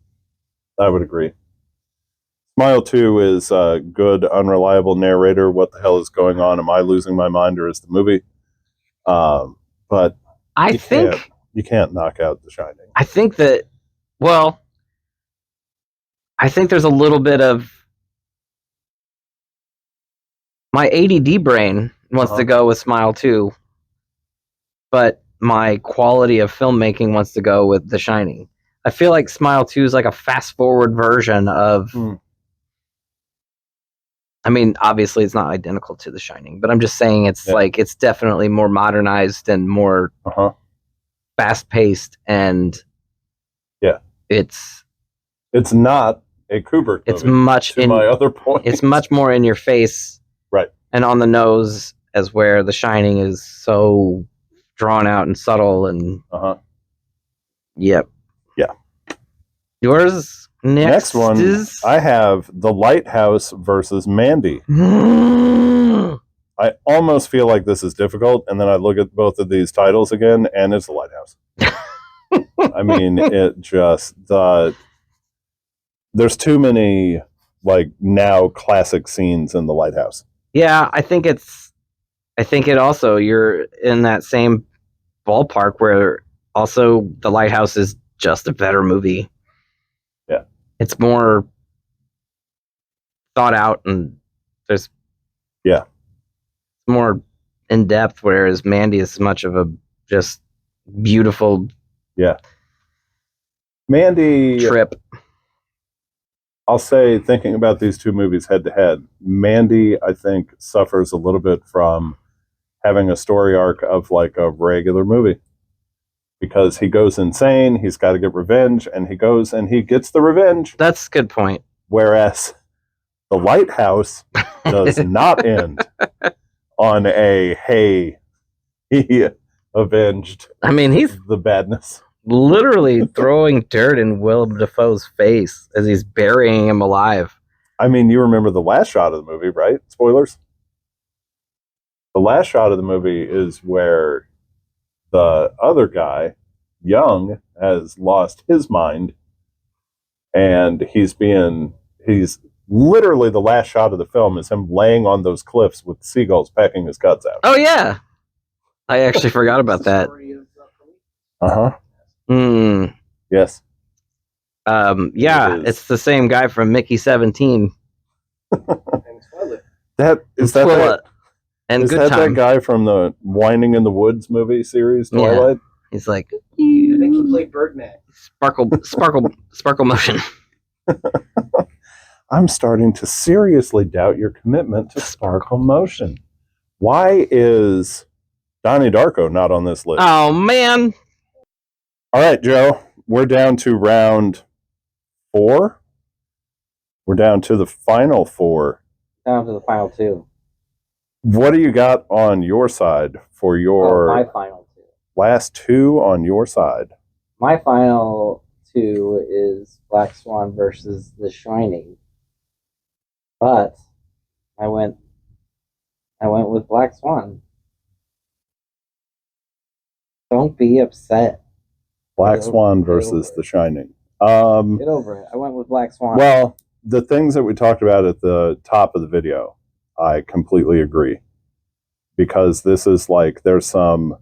S1: I would agree. Smile 2 is a good, unreliable narrator. What the hell is going on? Am I losing my mind, or is the movie? But
S2: I
S1: you
S2: think
S1: you can't knock out The Shining.
S2: I think that well, I think there's a little bit of my ADD brain wants to go with Smile 2, but my quality of filmmaking wants to go with The Shining. I feel like Smile 2 is like a fast forward version of. I mean, obviously, it's not identical to The Shining, but I'm just saying it's like it's definitely more modernized and more fast paced, and it's
S1: not a Kubrick movie.
S2: It's much
S1: to my other point.
S2: It's much more in your face,
S1: right,
S2: and on the nose, as where The Shining is so drawn out and subtle and. Yep.
S1: Yeah.
S2: Yours next
S1: one
S2: is
S1: I have The Lighthouse versus Mandy. I almost feel like this is difficult, and then I look at both of these titles again, and it's The Lighthouse. I mean, it just there's too many like now classic scenes in The Lighthouse.
S2: Yeah, I think it also you're in that same ballpark where also The Lighthouse is just a better movie.
S1: Yeah.
S2: It's more thought out and there's more in depth, whereas Mandy is much of a just beautiful
S1: Mandy
S2: trip.
S1: I'll say, thinking about these two movies head to head, Mandy, I think, suffers a little bit from having a story arc of like a regular movie. Because he goes insane, he's got to get revenge, and he goes and he gets the revenge.
S2: That's a good point.
S1: Whereas The Lighthouse does not end on a, hey, he avenged
S2: he's
S1: the badness.
S2: Literally throwing dirt in Willem Dafoe's face as he's burying him alive.
S1: I mean, you remember the last shot of the movie, right? Spoilers? The last shot of the movie is where the other guy, Young, has lost his mind, and he's literally the last shot of the film is him laying on those cliffs with seagulls pecking his guts out.
S2: Oh yeah, I actually forgot about that.
S1: Yes.
S2: Yeah, it's the same guy from Mickey 17.
S1: That
S2: and
S1: is
S2: Good
S1: that
S2: Time.
S1: That guy from the Winding in the Woods movie series, Twilight?
S2: Yeah. He's like,
S4: I think he played Birdman.
S2: Sparkle motion.
S1: I'm starting to seriously doubt your commitment to sparkle motion. Why is Donnie Darko not on this list?
S2: Oh man!
S1: All right, Joe, we're down to round 4. We're down to the final 4.
S2: Down to the final 2.
S1: What do you got on your side for your
S2: my final 2?
S1: Last 2 on your side.
S2: My final 2 is Black Swan versus The Shining. But I went with Black Swan. Don't be upset.
S1: Black Swan versus The Shining.
S2: Get over it. I went with Black Swan.
S1: Well, the things that we talked about at the top of the video, I completely agree. Because this is like there's some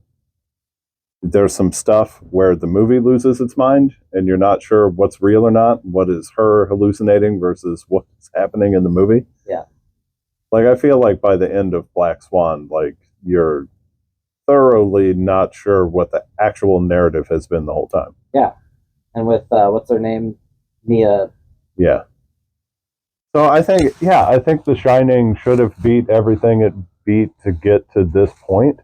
S1: stuff where the movie loses its mind and you're not sure what's real or not, what is her hallucinating versus what's happening in the movie.
S2: Yeah.
S1: Like I feel like by the end of Black Swan, like you're thoroughly not sure what the actual narrative has been the whole time.
S2: Yeah. And with what's her name? Mia.
S1: Yeah. So I think The Shining should have beat everything it beat to get to this point.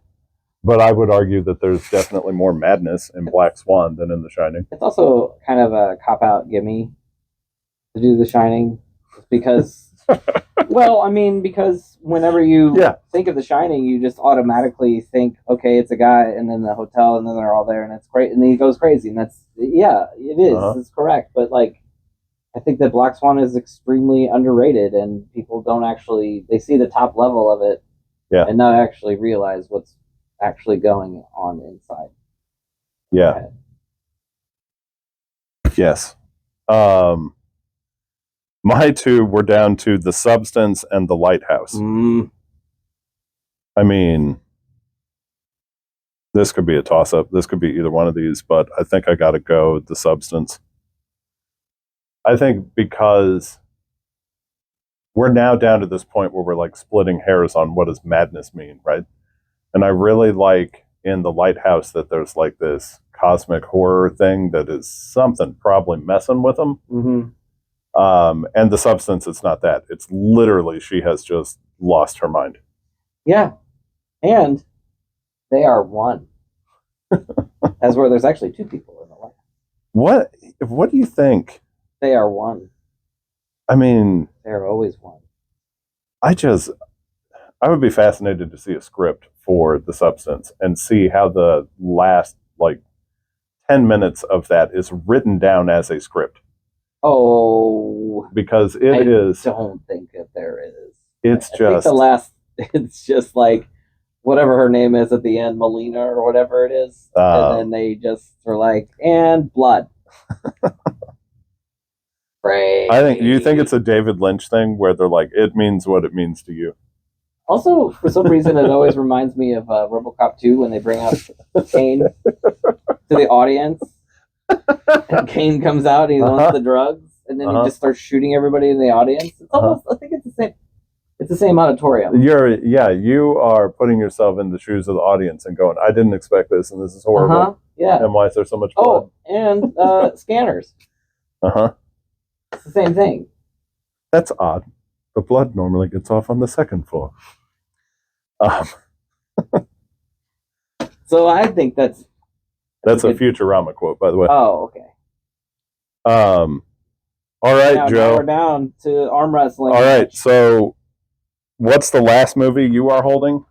S1: But I would argue that there's definitely more madness in Black Swan than in The Shining.
S2: It's also kind of a cop-out gimme to do The Shining. Because, because whenever you think of The Shining, you just automatically think, okay, it's a guy, and then the hotel, and then they're all there, and it's great, and then he goes crazy, and that's, it is, it's correct. But, I think that Black Swan is extremely underrated, and people don't actually, they see the top level of it, and not actually realize what's actually going on inside.
S1: Yeah. Yes. My two were down to The Substance and The Lighthouse. I mean, this could be a toss-up. This could be either one of these, but I think I got to go The Substance. I think because we're now down to this point where we're like splitting hairs on what does madness mean, right? And I really like in The Lighthouse that there's like this cosmic horror thing that is something probably messing with them. And The Substance, it's not that. It's literally she has just lost her mind.
S2: Yeah. And they are one. As where there's actually two people in the life.
S1: What do you think?
S2: They are one.
S1: I mean,
S2: they're always one.
S1: I would be fascinated to see a script for The Substance and see how the last like 10 minutes of that is written down as a script.
S2: Oh,
S1: because I
S2: don't think that there is.
S1: It's
S2: I think the last. It's just like whatever her name is at the end, Melina or whatever it is, and then they just are like, and blood. Right.
S1: You think it's a David Lynch thing where they're like, it means what it means to you.
S2: Also, for some reason, it always reminds me of RoboCop 2 when they bring out Kane to the audience. And Kane comes out and he wants the drugs, and then he just starts shooting everybody in the audience. It's almost, I think it's the same. It's the same auditorium.
S1: You are putting yourself in the shoes of the audience and going, I didn't expect this, and this is horrible.
S2: Yeah.
S1: And why is there so much blood?
S2: Oh, and scanners. It's the same thing.
S1: That's odd. The blood normally gets off on the second floor.
S2: So I think that's
S1: a Futurama quote, by the way.
S2: Oh, okay.
S1: All right,
S2: now,
S1: Joe.
S2: Now we're down to arm wrestling.
S1: All right, so what's the last movie you are holding?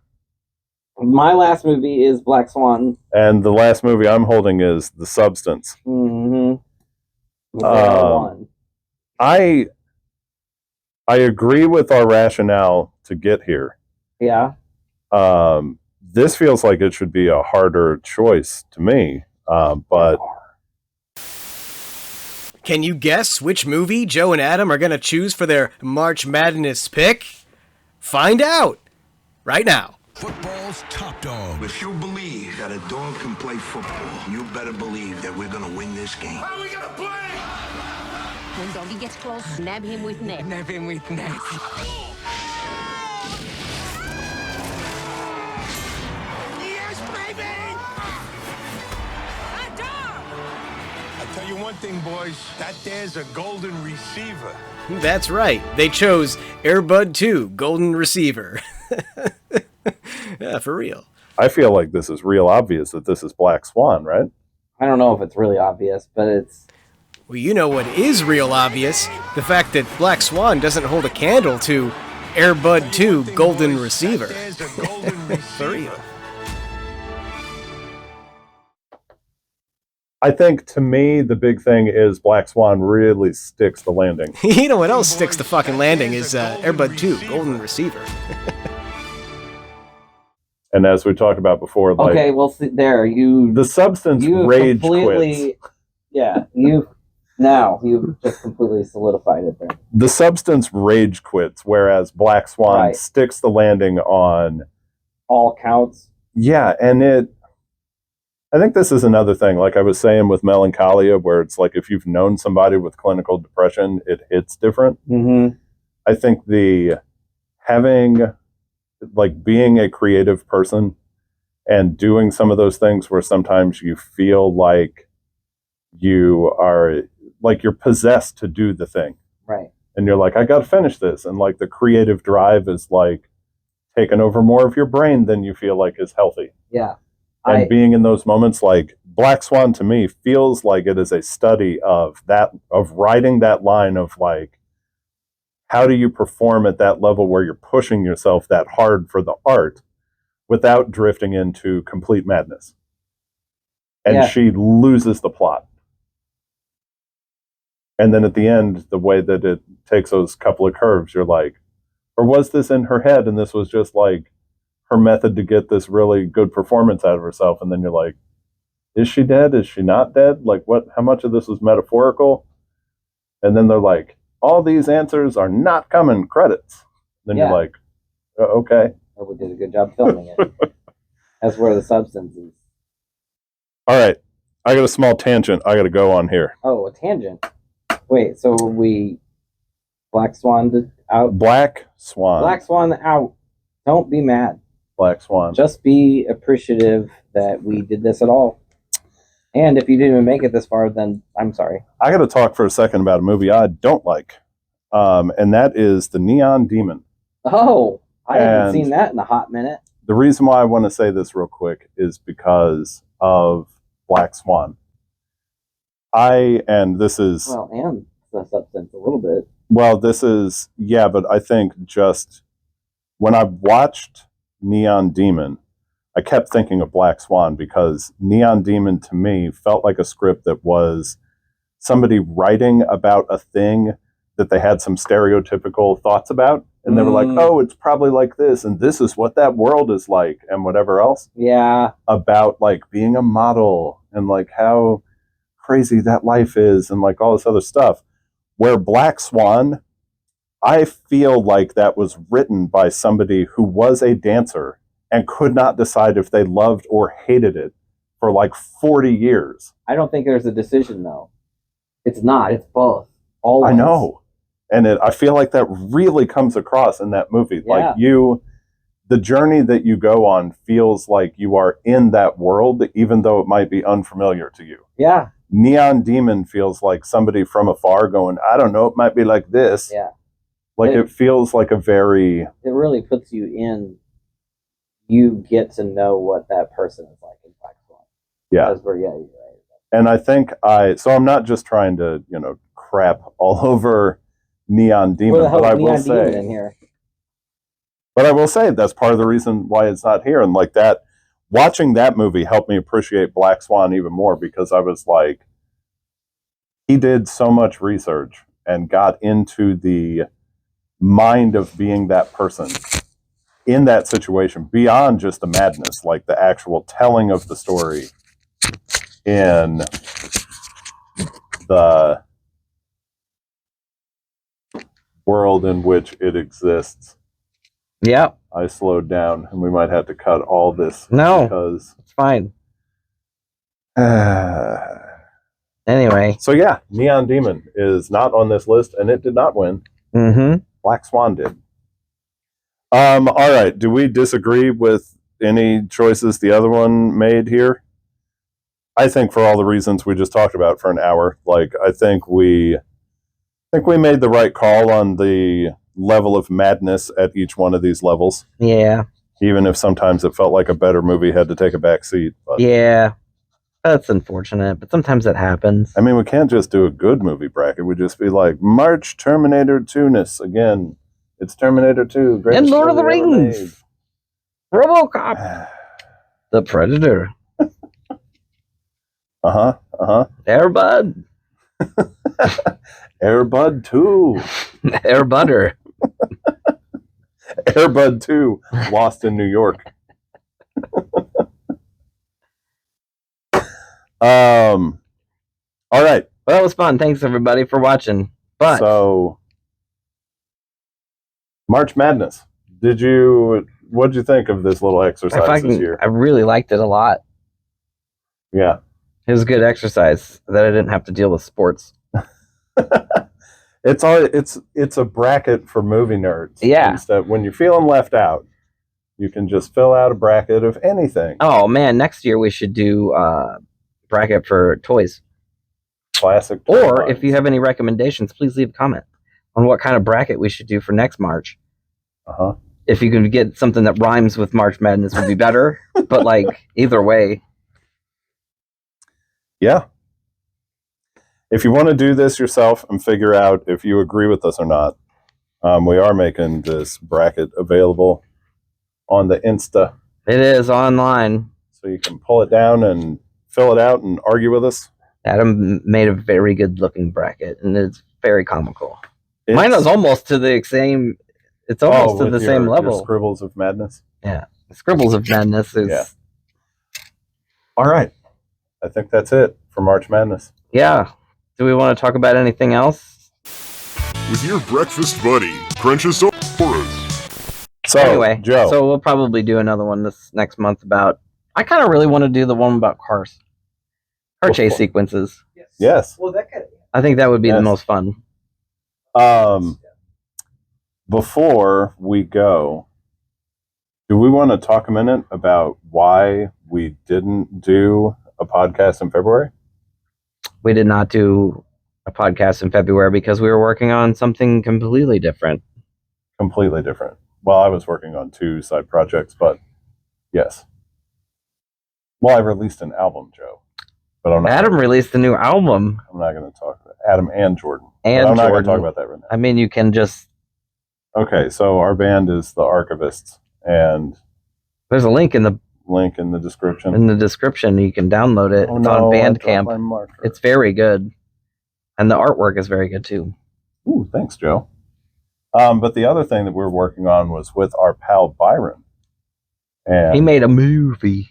S2: My last movie is Black Swan.
S1: And the last movie I'm holding is The Substance. I agree with our rationale to get here.
S2: Yeah.
S1: This feels like it should be a harder choice to me, but...
S6: Can you guess which movie Joe and Adam are going to choose for their March Madness pick? Find out right now.
S7: Football's top dog.
S8: If you believe that a dog can play football, you better believe that we're gonna win this game.
S3: How are we gonna play?
S5: When doggy gets close, nab him with net.
S7: Nab him with net.
S3: Yes, baby!
S5: A dog!
S3: I tell you one thing, boys. That there's a golden receiver.
S6: That's right. They chose Airbud 2 Golden Receiver. Yeah, for real.
S1: I feel like this is real obvious that this is Black Swan, right?
S2: I don't know if it's really obvious, but it's...
S6: Well, you know what is real obvious? The fact that Black Swan doesn't hold a candle to Airbud 2 Golden Receiver. For real.
S1: I think, to me, the big thing is Black Swan really sticks the landing.
S6: You know what else sticks the fucking landing is Airbud 2 Golden Receiver.
S1: And as we talked about before, like...
S2: Okay, well, see, there,
S1: The Substance rage quits.
S2: Yeah, you've just completely solidified it there.
S1: The Substance rage quits, whereas Black Swan sticks the landing on...
S2: all counts.
S1: Yeah, and I think this is another thing, like I was saying with Melancholia, where it's like if you've known somebody with clinical depression, it hits different. I think being a creative person and doing some of those things where sometimes you feel like you're possessed to do the thing.
S2: Right.
S1: And you're like, I got to finish this. And like the creative drive is like taking over more of your brain than you feel like is healthy.
S2: Yeah.
S1: And being in those moments, like Black Swan to me feels like it is a study of writing that line of like, how do you perform at that level where you're pushing yourself that hard for the art without drifting into complete madness? And she loses the plot. And then at the end, the way that it takes those couple of curves, you're like, or was this in her head and this was just like her method to get this really good performance out of herself? And then you're like, is she dead? Is she not dead? Like how much of this was metaphorical? And then they're like, all these answers are not coming credits. Then
S2: Yeah.
S1: you're like, okay.
S2: Oh, we did a good job filming it. That's where the substance is.
S1: All right. I got a small tangent I got to go on here.
S2: Oh, a tangent. Wait, so we Black Swan out.
S1: Black Swan.
S2: Black Swan out. Don't be mad.
S1: Black Swan.
S2: Just be appreciative that we did this at all. And if you didn't even make it this far, then I'm sorry.
S1: I got to talk for a second about a movie I don't like, and that is The Neon Demon.
S2: Oh, I haven't
S1: And
S2: seen that in a hot minute.
S1: the reason why I want to say this real quick is because of Black Swan. And this is,
S2: Well, and the substance a little bit.
S1: but I think just when I watched Neon Demon, I kept thinking of Black Swan because Neon Demon to me felt like a script that was somebody writing about a thing that they had some stereotypical thoughts about. And they were like, oh, it's probably like this. And this is what that world is like and whatever else.
S2: Yeah.
S1: About like being a model and like how crazy that life is and like all this other stuff. Where Black Swan, I feel like that was written by somebody who was a dancer and could not decide if they loved or hated it for like 40 years.
S2: I don't think there's a decision, though. It's not. It's both. Always.
S1: I know. And I feel like that really comes across in that movie.
S2: Yeah.
S1: Like the journey that you go on feels like you are in that world, even though it might be unfamiliar to you.
S2: Yeah.
S1: Neon Demon feels like somebody from afar going, I don't know, it might be like this.
S2: Yeah.
S1: Like it feels like a very...
S2: It really puts you in... You get to know what that person is like in Black Swan.
S1: Yeah.
S2: That's where, yeah, you're right.
S1: And I think so I'm not just trying to, crap all over Neon Demon, but I will say...
S2: in here?
S1: But I will say that's part of the reason why it's not here. And like that, watching that movie helped me appreciate Black Swan even more because I was like, he did so much research and got into the mind of being that person in that situation beyond just the madness, like the actual telling of the story in the world in which it exists.
S2: Yep.
S1: I slowed down, and we might have to cut all this.
S2: No,
S1: because
S2: it's fine. Anyway.
S1: So yeah, Neon Demon is not on this list, and it did not win.
S2: Mm-hmm.
S1: Black Swan did. All right. Do we disagree with any choices the other one made here? I think for all the reasons we just talked about for an hour, like I think we made the right call on the level of madness at each one of these levels.
S2: Yeah.
S1: Even if sometimes it felt like a better movie had to take a back seat. But,
S2: yeah. That's unfortunate, but sometimes that happens.
S1: I mean, we can't just do a good movie bracket. We'd just be like, March Terminator 2-ness again. It's Terminator 2.
S2: And Lord of the Rings. RoboCop. The Predator. Air Bud.
S1: Air Bud 2.
S2: Air Butter.
S1: Air Bud 2. Lost in New York. All right.
S2: Well, that was fun. Thanks everybody for watching. But
S1: so March Madness. What did you think of this little exercise this year?
S2: I really liked it a lot.
S1: Yeah.
S2: It was a good exercise that I didn't have to deal with sports.
S1: It's a bracket for movie nerds.
S2: Yeah.
S1: Instead, when you're feeling left out, you can just fill out a bracket of anything.
S2: Oh man, next year we should do bracket for toys.
S1: Classic.
S2: Or if you have any recommendations, please leave a comment on what kind of bracket we should do for next March. If you can get something that rhymes with March Madness would be better. But like either way.
S1: Yeah. If you want to do this yourself and figure out if you agree with us or not, we are making this bracket available on the Insta.
S2: It is online.
S1: So you can pull it down and fill it out and argue with us.
S2: Adam made a very good looking bracket, and it's very comical. Mine is almost to the same. It's almost to the same level.
S1: Your Scribbles of Madness.
S2: Yeah, Scribbles of Madness is.
S1: Yeah. All right, I think that's it for March Madness.
S2: Yeah. Do we want to talk about anything else?
S9: with your breakfast buddy, Crunchosaurus.
S1: So
S2: Anyway,
S1: Joe,
S2: so we'll probably do another one this next month about. I kind of really want to do the one about cars, car chase
S1: Before-
S2: sequences.
S1: yes.
S4: Well, that kind of.
S2: I think that would be the
S1: Yes.
S2: most fun.
S1: Before we go, do we want to talk a minute about why we didn't do a podcast in February?
S2: We did not do a podcast in February because we were working on something completely different.
S1: Completely different. Well, I was working on 2 side projects, but yes. Well, I released an album, Joe, but I'm not.
S2: Adam released a new album,
S1: I'm not going to talk about Adam and Jordan. But
S2: and
S1: I'm not going to
S2: Jordan.
S1: talk about that right now.
S2: I mean, you can just.
S1: Okay, so our band is the Archivists, and
S2: There's a link in the
S1: link in the description.
S2: description. You can download it.
S1: Oh,
S2: It's
S1: no,
S2: on
S1: I dropped
S2: Bandcamp.
S1: my marker.
S2: It's very good, and the artwork is very good too.
S1: Ooh, thanks, Joe. But the other thing that we're working on was with our pal Byron. And
S2: He made a movie.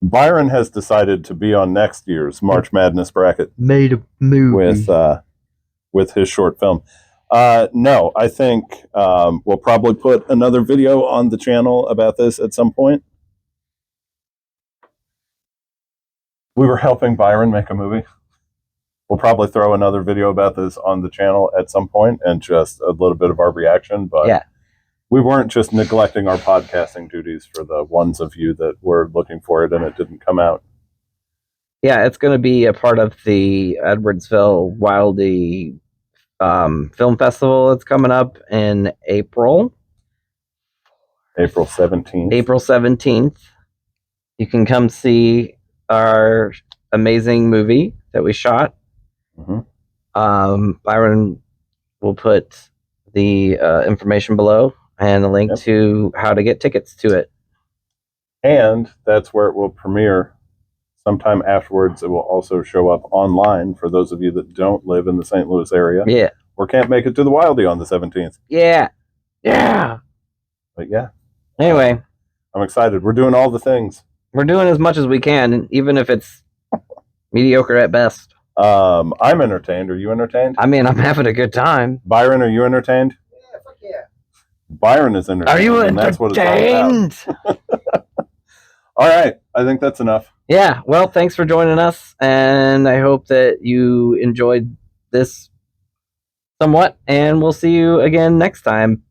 S1: Byron has decided to be on next year's March Madness bracket
S2: Made a movie
S1: with his short film. No, I think we'll probably put another video on the channel about this at some point. We were helping Byron make a movie. We'll probably throw another video about this on the channel at some point and just a little bit of our reaction. But
S2: Yeah.
S1: we weren't just neglecting our podcasting duties for the ones of you that were looking for it and it didn't come out.
S2: Yeah, it's going to be a part of the Edwardsville Wildy Film Festival that's coming up in April.
S1: April 17th.
S2: April 17th. You can come see our amazing movie that we shot.
S1: Mm-hmm.
S2: Byron will put the information below and a link
S1: Yep.
S2: to how to get tickets to it.
S1: And that's where it will premiere. Sometime afterwards, it will also show up online for those of you that don't live in the St. Louis area
S2: Yeah.
S1: or can't make it to the Wildy on the 17th.
S2: Yeah. Yeah.
S1: But yeah,
S2: Anyway,
S1: I'm excited. We're doing all the things.
S2: we're doing as much as we can, even if it's mediocre at best.
S1: I'm entertained. Are you entertained?
S2: I mean, I'm having a good time.
S1: Byron, are you entertained?
S4: Yeah, fuck yeah.
S1: Byron is entertained.
S2: Are you
S1: and that's what it's all about.
S2: entertained?
S1: All right. I think that's enough.
S2: Yeah, well, thanks for joining us, and I hope that you enjoyed this somewhat, and we'll see you again next time.